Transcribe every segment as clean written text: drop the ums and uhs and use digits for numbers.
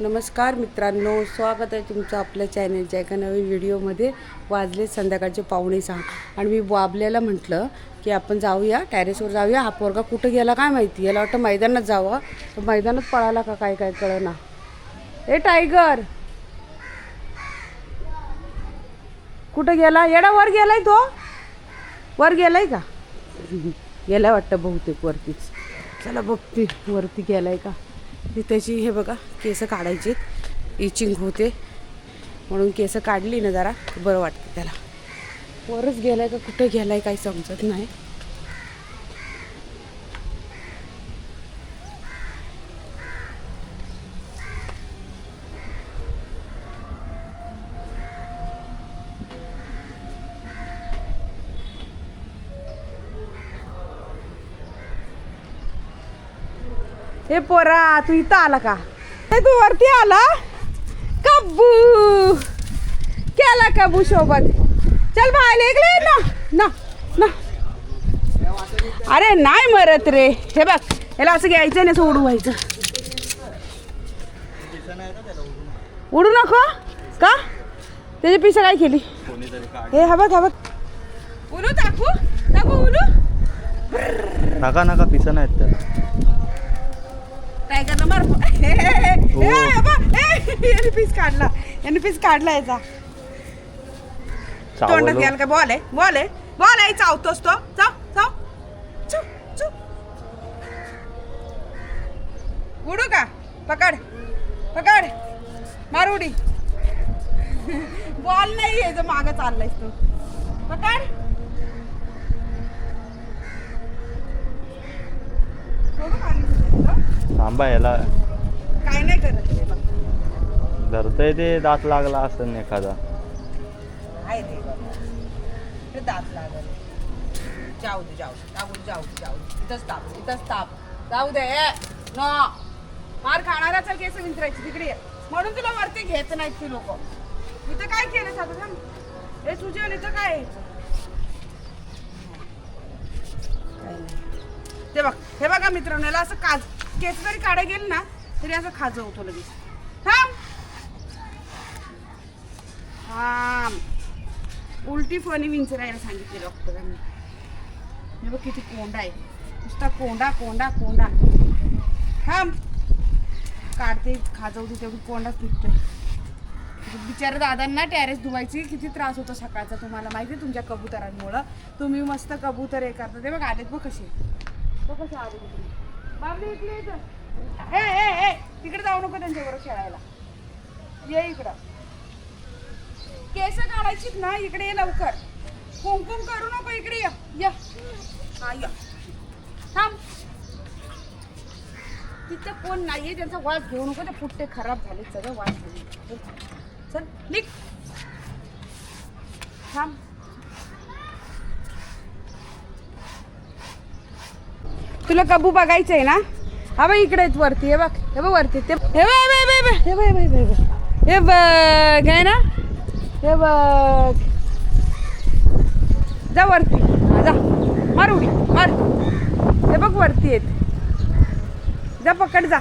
नमस्कार मित्रांनो, स्वागत आहे तुमचं आपल्या चॅनलच्या एका नवीन व्हिडिओमध्ये. वाजले संध्याकाळचे 5:45 आणि मी बाबल्याला म्हटलं की आपण जाऊया टेरेसवर जाऊया. हा पोरगा कुठं गेला काय माहिती, याला वाटतं मैदानात जावं, तर मैदानात पळाला का काय काय कळना. ए टायगर कुठं गेला? येडा वर गेलाय तो, वर गेलाय का? गेलाय वाटतं बहुतेक वरतीच. चला बघते वरती गेलाय का. त्याची हे बघा केस काढायचे, इचिंग होते म्हणून केस काढली ना जरा बरं वाटतं त्याला. वरच गेलाय का कुठं गेलाय काही समजत नाही. हे पोरा तू इथं आला का? हे तू वरती आला? कब्बू केला कब्बू सोबत. चल बाहेर ऐकले ना ना ना. अरे नाही मरत रे. हे बघ याला असं घ्यायचं नाही, असं उडवायचं. उडू नको का? त्याची पिसं काय केली? हे हा बघ हा बघ. उलू टाकू टाकू उलू. नका नका पिसं नाहीत त्याला. टायगरला मार. याने पीस काढला, याने पीस काढला याचा. तोंडात घ्यायला काय? बॉल आहे बॉल आहे बॉल आहे. चावतोस तो. चाव चाव चुप चुप. उडू का? पकड पकड मार उडी. बॉल नाही आहे जो मागं चाललायस तू. पकड. थांबा याला काय नाही करत रे बघ. धरतय ते, दात लागला असेल एखादा. आहे ते दात लागल. जाऊ दे जाऊ दे जाऊ दे जाऊ दे जाऊ दे. इथंच ताप इथंच ताप. जाऊ दे नो. मार खाणारा चल केस विंचरायची तिकडे ये. म्हणून तुला वरती घेत नाहीत ती लोक. इथं काय केलं साधं? हे सुजल इथं काय आहे? ते बघ हे बघा मित्रांनो, याला असं काज केस जरी काढा गेलं ना तरी असं खाजं होतो लगेच. थांब थांब. उलटी फणी विंचरायला सांगितले डॉक्टरांनी. हे बघ किती कोंडा आहे, नुसता कोंडा कोंडा कोंडा. थांब काढते खाजवते तेवढी कोंडाच निघतोय. बिचारा दादांना टेरेस धुवायची किती त्रास होतो सकाळचा तुम्हाला माहिती आहे तुमच्या कबुतरांमुळं. तुम्ही मस्त कबूतर हे करता. ते बघ आलेत बघ कसे कसे आले तिकडे. बाबली इकडे येतं. ए ए ए तिकडे जाऊ नको त्यांच्याबरोबर खेळायला. ये इकडं. केस काढायचीत ना, इकडे ये लवकर. कुंकुम करू नको, इकडे ये. या हा या. थांब. तिथं कोण नाहीये, त्यांचा वास घेऊ नको. ते पुट्टे खराब झाले सगळं वास घेऊ. चल निघ. थांब. तुला कबू बघायचं आहे ना? हा बघ इकडे वरती. हे बघ हे बघ वरती. ते हे बघ हे बघ हे बघ हे बघ हे बघ आहे ना. हे बघ जा वरती. जा मार उडी मार. हे बघ वरती आहेत. जा पकड. जा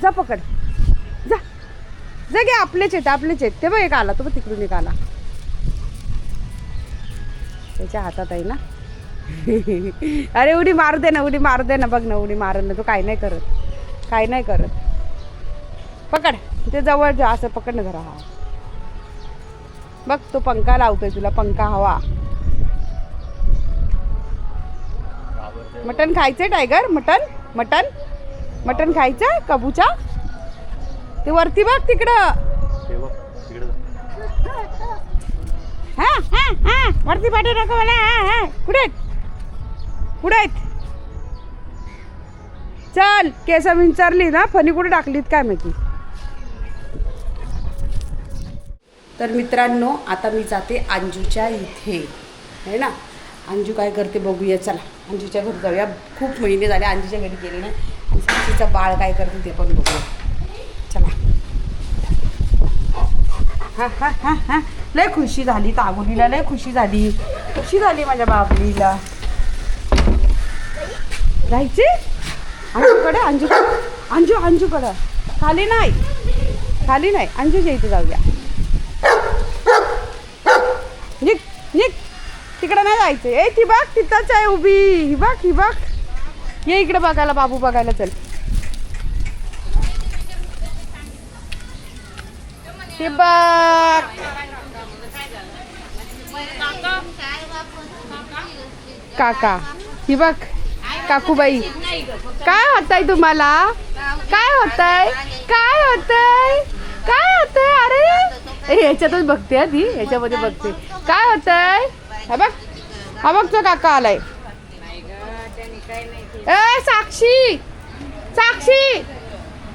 जा पकड. जा जा घे. आपलेच आहेत ते बघ. एक आला तो बघ तिकडून. एक आला त्याच्या हातात आहे ना. अरे उडी मारू दे ना, उडी मारू दे ना. बघ ना उडी मारत ना तो. काय नाही करत, काय नाही करत. पकड ते जवळ जा. असं पकड ना जरा. हा बघ तो पंखा लावतोय तुला. पंखा हवा. मटण खायचंय टायगर? मटण मटण मटण खायचं कबूचा. ते वरती बघ तिकडं. हा हा हा वरती पाठवू नको मला. हा हा कुठे कुठे आहेत? चल केस विंचारली ना, फणी कुठे टाकलीत काय माहिती. तर मित्रांनो आता मी जाते अंजूच्या इथे आहे ना. अंजू काय करते बघूया. चला अंजूच्या घरी जाऊया. खूप महिने झाले अंजूच्या घरी गेले नाही. आणि तिचं बाळ काय करते ते पण बघूया. चला. हा हा हा हा लय खुशी झाली तागुलीला. लय खुशी झाली. खुशी झाली माझ्या बाबलीला. जायची अंजूकडे. अंजूकडे अंजूकडं खाली नाही अंजूच्या इथे जाऊया. निघ तिकडं नाही जायचं. ए ती बघ तिथंच आहे उभी. ही बघ ये इकडे बघायला, बाबू बघायला. चल हे बघ काका. ही बघ काकूबाई. काय होतंय तुम्हाला? काय होतंय? अरे ह्याच्यातच बघते ती, ह्याच्यामध्ये बघते. काय होतंय? हा बघ तो काका आलाय. ए साक्षी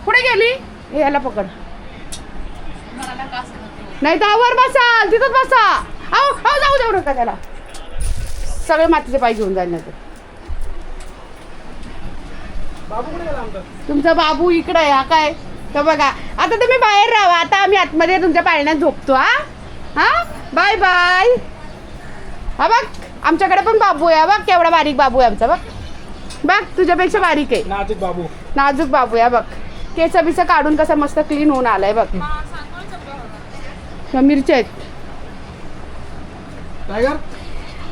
कुठे गेली? याला पकड. नाही तर वर बसाल, तिथंच बसा. जाऊ नका त्याला. सगळे मातीचे पाय घेऊन जाईल ना ते. तुमचा बाबू इकडे आहे. हा काय तर बघा. आता तुम्ही बाहेर राहा. आता आम्ही आतमध्ये तुमच्या पाळण्यात झोपतो. हा बाय. हा बघ आमच्याकडे पण बाबू आहे. बघ केवढा बारीक बाबू आहे आमचा. बघ तुझ्यापेक्षा बारीक आहे. नाजूक बाबू आहे. बघ केस बिस काढून कसा मस्त क्लीन होऊन आलाय. बघ मिरच्या आहेत.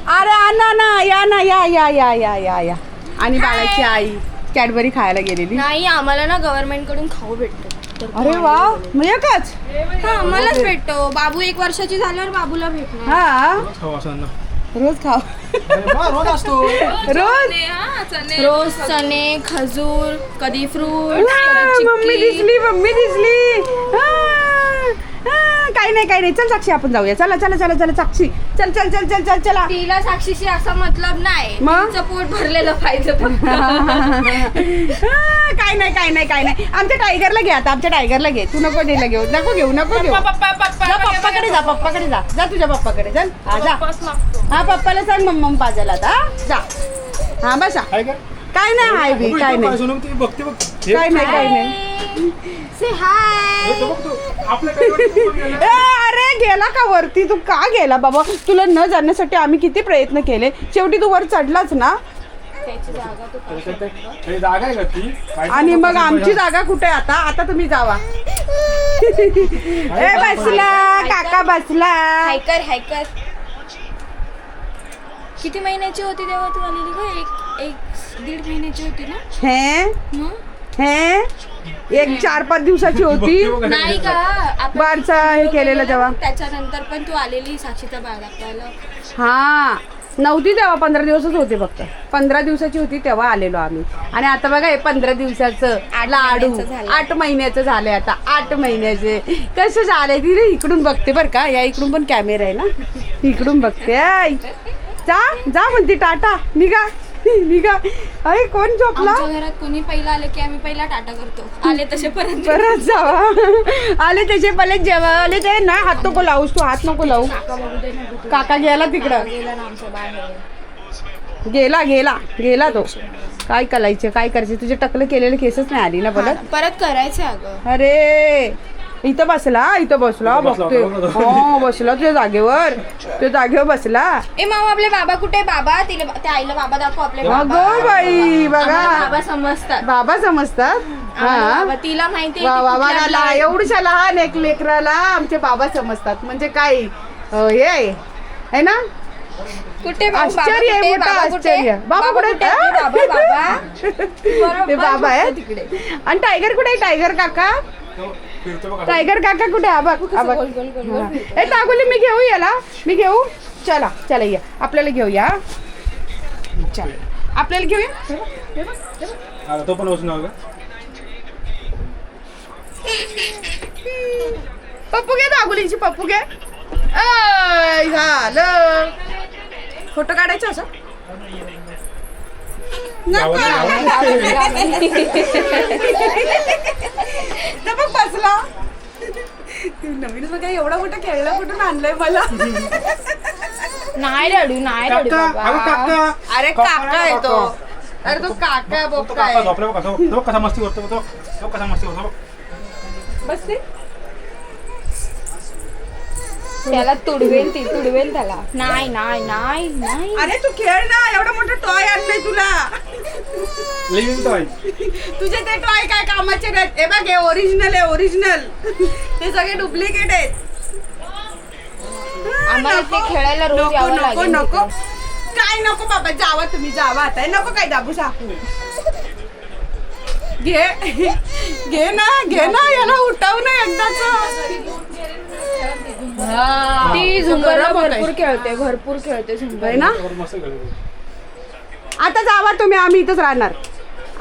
अरे ना या. आणि बाळाची आई कॅडबरी खायला गेलेली. नाही आम्हाला ना गव्हर्नमेंट कडून खाऊ भेटतो. अरे वा मग एकच. हा आम्हालाच भेटतो. बाबू 1 वर्षाची झाल्यावर बाबूला भेटणार. हा रोज खाऊ. रोज चणे, खजूर, कधी फ्रूट. मम्मी दिसली. काही नाही. चल साक्षी आपण जाऊया. चला साक्षी. चल. तिला साक्षीशी असा मतलब नाही. मग? तिचं पोट भरलेलं पाहिजे फक्त. काय नाही. आमच्या टायगरला घे आता. आमच्या टायगरला घे. तू नको दिला घेऊ. नको घेऊ. पप्पाकडे जा तुझ्या पप्पाकडे. चल जा. हा पप्पाला सांग मम्मा पाजायला आता. जा. हा बसा. काय नाही हाय बी. काय नाही. से हाय. अरे गेला का वरती? तू का गेला बाबा? तुला न जाण्यासाठी आम्ही किती प्रयत्न केले. शेवटी तू वर चढलाच ना. आणि मग आमची जागा कुठे आता? आता तुम्ही जावा. बसला काका बसला. हायकर. किती महिन्याची होती तेव्हा तू आलेली का? एक 1.5 महिन्याची होती ना? हे 4-5 दिवसाची होती. नाही का बारचा हे केलेलं तेव्हा. त्याच्यानंतर पण तू आलेली साक्षीचा बाळ दाखवायला. हा नव्हती तेव्हा. 15 दिवसच होते फक्त. 15 दिवसाची होती तेव्हा आलेलो आम्ही. आणि आता बघा हे 15 दिवसाचं लाडू 8 महिन्याचं झालंय आता. 8 महिन्याचे कसं झालंय तिने. इकडून बघते बरं का. या इकडून पण कॅमेरा आहे ना. इकडून बघते. जा म्हणते टाटा. निघा. अरे कोण झोपला? आमच्या घरात कोणी पहिला आले की आम्ही पहिला टाटा करतो. आले तसे परत जावा. आले तसे पहिले जेव्हा आले ते ना. हात नको लावूस तू. हात नको लावू. काका गेला तिकडं. गेला तो. काय करायचे तुझे टकलं केलेले केसच नाही आली ना परत करायचं अगं. अरे इथं बसला बघते. हो बसला तुझ्या जागेवर बसला. ए मामा आपले बाबा कुठे? बाबा तिला त्या आईला बाबा दाखव. आपले बाबा. बाई बघा बाबा समजतात. हा तिला माहिती एवढ्या लहान एक लेकराला आमचे बाबा समजतात म्हणजे काय हे आहे ना. कुठे आश्चर्य आहे. मोठा आश्चर्य. बाबा कुठे? ते बाबा आहे तिकडे. आणि टायगर कुठे? टायगर काका कुठे? ए तागोली मी घेऊ याला. चला या आपल्याला घेऊया. तो पण वचन पप्पू घे. तागोलीची पप्पू घे. झालं. फोटो काढायचा असं. बघ बसला. नवीन बघा एवढा मोठा खेळला कुठून आणलंय मला. नाही रडू बाबा. अरे काका येतो. अरे तो काका कसा मस्ती करतो. बसते. त्याला तुडवेल त्याला. नाही अरे तू खेळ ना. एवढा मोठा टॉय आणलाय तुला. Living toy. तुझे ते टॉय काय कामाचे नाहीत. हे बघ हे ओरिजिनल आहे ओरिजिनल. ते सगळे डुप्लिकेट आहेत. आम्हाला ते नको. खेळायला रोज नको यावं नको लागेल नको काय नको बाबा जावा तुम्ही जावा आता हे नको काय दाबू साकू घे घे ना याला उठव ना एकदाच ती झुंबरला भरपूर खेळते झुंबर आहे ना मस्त खेळतो. आता जावा तुम्ही आम्ही इथंच राहणार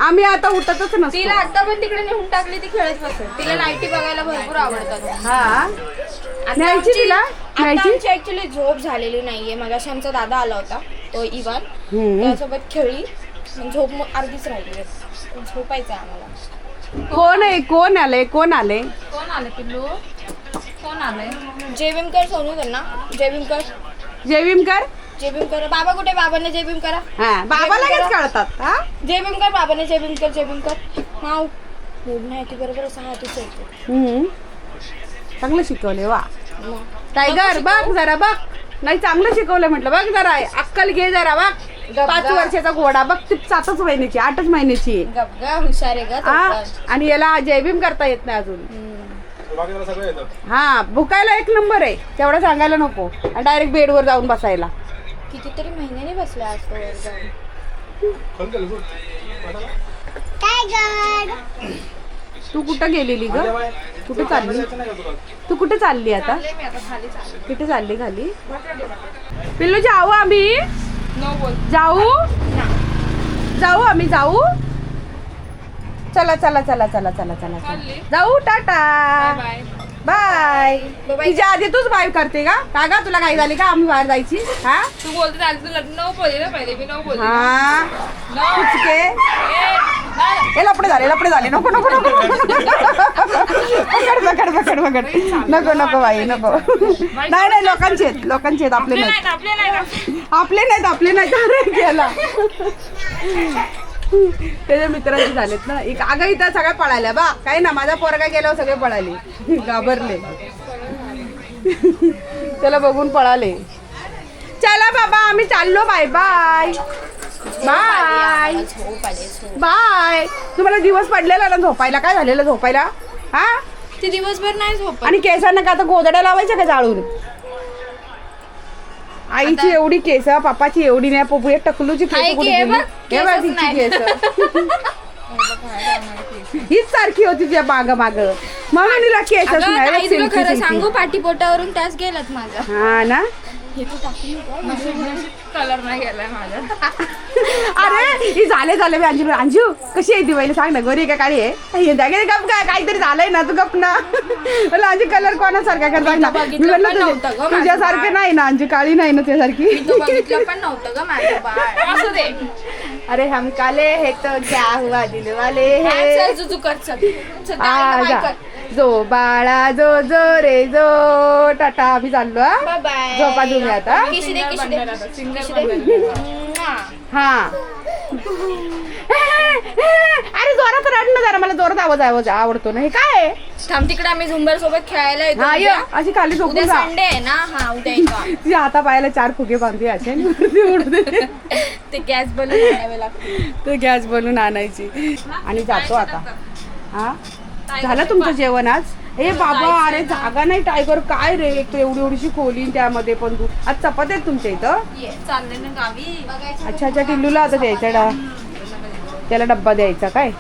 आम्ही आता उठतच तिला नसतो आता पण तिकडे नेऊन टाकली ती खेळत बसेल तिला नाईटी बघायला भरपूर आवडतात हा आता न्यायची तिला न्यायची आमची ऍक्च्युली झोप झालेली नाहीये मगाशी आमचा दादा आला होता तो इवान हम्म. त्यासोबत खेळली पण झोप मग अर्धीच राहिली आहे. झोपायचं आहे आम्हाला. कोण आले कोण आले पिल्लू कोण आले जेविमकर सोनू त्यांना जेविमकर जेविमकर बाबा कुठे बाबांना जेविम करा हा बाबा लगेच कळतात हा जेविमकर बाबांना जेविमकर हाव मूड नाही ती बरोबर असा हातच येतो हम्म. चांगलं शिकवले वा टायगर बघ जरा बघ नाही चांगलं शिकवलं म्हटलं बघ जरा अक्कल घे जरा बघ 5 वर्षाचा घोडा बघ ती 7च महिन्याची 8च महिन्याची आहे. गबगा हुशार आहे ग हा आणि याला जयभीम करता येत नाही अजून बाकी त्याला सगळं येतं. हा भुकायला 1 नंबर आहे तेवढं सांगायला नको आणि डायरेक्ट बेडवर जाऊन बसायला कितीतरी महिन्याने बसला आज तो वर जाऊन खाली गेलं तू. तू कुठं गेलेली ग माझ्या बाय. कुठे चालली यायचं नाही का तुला? तू कुठे चालली आता कुठे चालली खाली पिल्लू जाऊ आम्ही जाऊ आम्ही जाऊ चला चला चला चला चला चला जाऊ टाटा बाय तिच्या आधी तूच बाय करते का गा तुला काही झाली का आम्ही बाहेर जायची हा तू बोलते तू नऊ बोलली ना पहिले मी नऊ बोलली हा कुचके हे लपडे झाले नको नको नको पकड नको नको बाई नको नाही लोकांचे आहेत आपले नाहीत अरे गेला त्याच्या मित्रांचे झालेत ना एक अगं इथं सगळ्या पळाल्या बा काही ना माझा पोरगा गेल्यावर सगळे पळाले घाबरले त्याला बघून पळाले चला बाबा आम्ही चाललो बाय बाय बाय बाय तुम्हाला दिवस पडलेला ना झोपायला काय झालेलं झोपायला हा ती दिवसभर नाही झोप आणि केसांना का आता गोदड्या लावायच्या का जाळून आईची एवढी केस पापाची एवढी नाही पप्पू टकलूची केस कुठे गेली? हे बघ तिची केस हीच सारखी होती तुझ्या माग म्हणून तिला केसच नाही तुला खरं सांगू पाठीपोटावरून त्याच गेलात माझा हा ना हे तू कलर नाही गेलाय माझा अरे ही झाले मी अंजू कशी आहे ती पहिले सांग ना गोरी का काळी आहे गप काय काहीतरी झालंय ना तू गप ना मला अंजू कलर कोणासारखा करता ना मी म्हणलं तुझ्यासारखं नाही ना अंजू काळी नाही ना तुझ्यासारखी बघितलं पण नव्हतं ग माझं बाळ असू दे अरे हम काले हे तो क्या हुआ दिल वाले चल जुजू कर चल जो बाळा जो जो रे जो टाटा आम्ही चाललो बाय बाय झोपा तुम्ही आता किशी दे हा अरे जोरात रड ना जरा मला जोरात आवाज आवडतो ना हे काय थांब तिकडे आम्ही झुंबर सोबत खेळायला येतो हा ये अशी खाली झोपून उद्या जा संडे आहे ना हा उद्या येतो आम्ही. तुझ्या हाता पायाला 4 फुगे बांधते असे ते गॅस बनवून आणावे लागते ते गॅस बनवून आणायची आणि जातो आता हा झालं तुमचं जेवण आज ए बाबा अरे जागा नाही टायगर काय रे एक तर एवढीशी खोली त्यामध्ये पण तू आज चपात्या आहेत तुमच्या इथं चालले ना गावी बघायचं अच्छा टिल्लूला आता द्यायचा त्याला डब्बा द्यायचा काय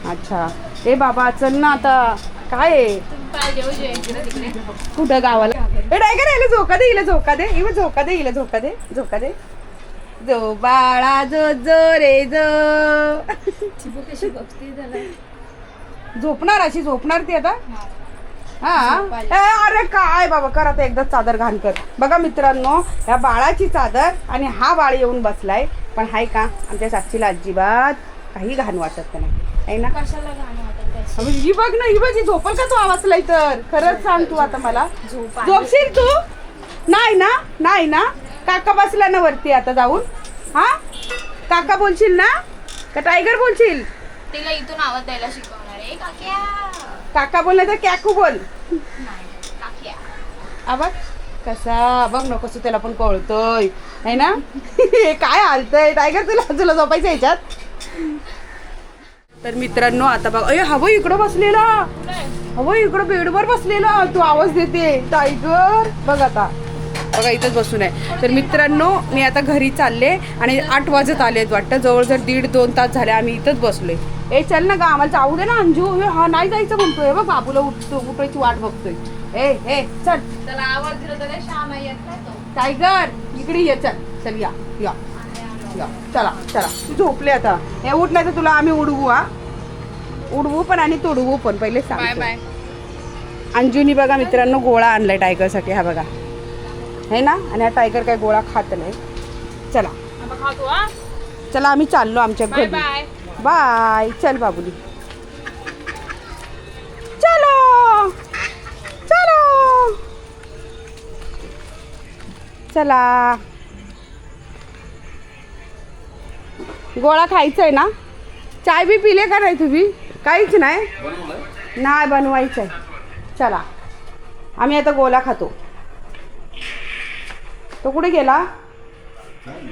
अच्छा ए बाबा चल ना आता काय आहे कुठं गावाला ए टायगर यायला झोका दे झोका दे जो बाळा जो जो रे जो झोपणार ती आता हा अरे काय बाबा कर आता एकदा चादर घाण कर बघा मित्रांनो ह्या बाळाची चादर आणि हा बाळ येऊन बसलाय पण हाय का आमच्या साक्षीला अजिबात काही घाण वाटत नाही आहे ना कशाला घाण वाटत ही बघ ना ही झोपल का तू आवाजलाय तर खरंच सांग तू आता मला झोपशील तू नाही ना काका बसला ना वरती आता जाऊन हा काका बोलशील ना का टायगर बोलशील तिला इथून आवाज द्यायला शिकवणार आहे काका बोलले तर कॅकू बोल काक्या आवाज कसा बघ ना कसं त्याला पण कळतोय है ना हे काय हालतंय टायगर तुला झोपायचं ह्याच्यात तर मित्रांनो आता बघ, अय हवं इकडं बसलेला, हवं इकडं बेडवर बसलेला, तू आवाज देते टायगर. बघ आता बघा इथंच बसून आहे. तर मित्रांनो मी आता घरी चालले आणि 8 वाजत आलेत वाटतं, जवळजवळ 1.5-2 तास झाले आम्ही इथंच बसलोय. ए चल ना गा, आम्हाला जाऊ दे ना अंजू. हा नाही जायचं म्हणतोय बघ, बाबूला उठायची वाट बघतोय. ए चल, त्याला आवाज दिला तर श्याम येत नाही तो. टायगर इकडे ये, चल या या या, चला तू झोपले आता. हे उठ नाही तर तुला आम्ही उडवू. उडवू पण आणि तोडवू पण. पहिले सांग. बाय. अंजूनी बघा मित्रांनो गोळा आणलाय टायगरसाठी, हा बघा है ना. आणि हा टायगर काय गोळा खात नाही. चला आम्ही चाललो आमच्या घरी. बाय. चल बाबुली, चलो चला. गोळा खायचा आहे ना. चाय बी पिले का नाही तुम्ही? काहीच नाही बनवायचं आहे. चला आम्ही आता गोळा खातो. तो कुठे गेला?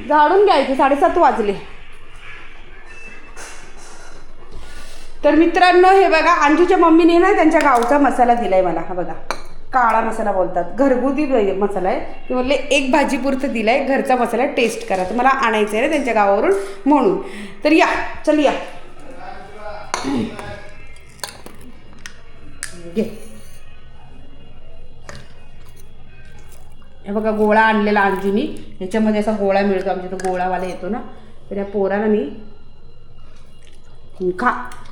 झाडून घ्यायचे, 7:30 वाजले. तर मित्रांनो हे बघा, अंजूच्या मम्मीने ना त्यांच्या गावचा मसाला दिलाय मला. हा बघा, काळा मसाला बोलतात, घरगुती मसाला आहे. ते म्हणले 1 भाजीपुरतं दिलाय, घरचा मसाला टेस्ट करा. तर मला आणायचं आहे ना त्यांच्या गावावरून म्हणून. तर या, चल या घे. हे बघा गोळा आणलेला अंजूनी. ह्याच्यामध्ये असा गोळा मिळतो, आमच्या इथं गोळावाला येतो ना. तर या पोराला मी खा.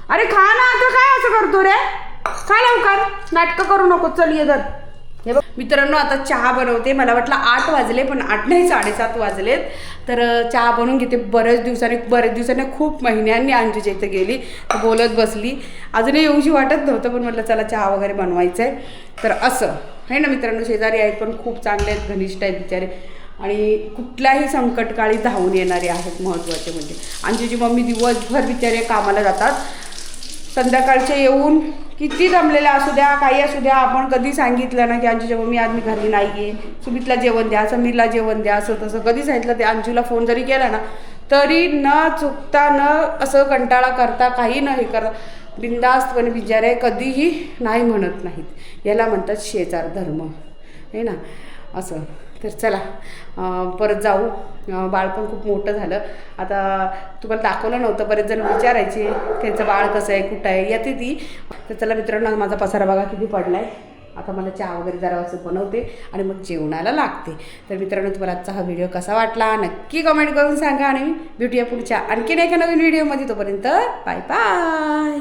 अरे खा ना, आता काय असं करतो रे? खा लवकर, नाटकं करू नको. चल ये दर. हे बघ मित्रांनो आता चहा बनवते. मला वाटलं 8 वाजले, पण 8 नाही 7:30 वाजलेत. तर चहा बनवून घेते. बऱ्याच दिवसांनी खूप महिन्यांनी अंजूच्या इथं गेली, तर बोलत बसली. अजूनही येऊशी वाटत नव्हतं, पण म्हटलं चला चहा वगैरे बनवायचं आहे. तर असं आहे ना मित्रांनो. शेजारी आहेत पण खूप चांगले आहेत, घनिष्ठ आहेत बिचारे, आणि कुठल्याही संकटकाळी धावून येणारे आहेत. महत्त्वाचे म्हणजे अंजूची मम्मी दिवसभर बिचारे कामाला जातात, संध्याकाळचे येऊन किती दमलेल्या असू द्या, काही असू द्या, आपण कधी सांगितलं ना की अंजूच्या मम्मी आज मी घरी नाही आहे, सुमितला जेवण द्या, समीरला जेवण द्या, असं तसं कधी सांगितलं, ते अंजूला फोन जरी केला ना तरी न चुकता, न असं कंटाळा करता, काही न हे करता बिनधास्तपणे बिचारे कधीही नाही म्हणत नाहीत. याला म्हणतात शेजार धर्म आहे ना असं. तर चला परत जाऊ. बाळ पण खूप मोठं झालं आता. तुम्हाला दाखवलं नव्हतं, बरेच जण विचारायचे त्यांचं बाळ कसं आहे, कुठं आहे, येते ती. तर चला मित्रांनो, माझा पसारा बघा किती पडला आहे. आता मला चहा वगैरे जरा असं बनवते आणि मग जेवणाला लागते. तर मित्रांनो तुम्हाला आजचा हा व्हिडिओ कसा वाटला नक्की कमेंट करून सांगा, आणि भेटूया पुढच्या आणखीन एका नवीन व्हिडिओमध्ये. तोपर्यंत बाय बाय.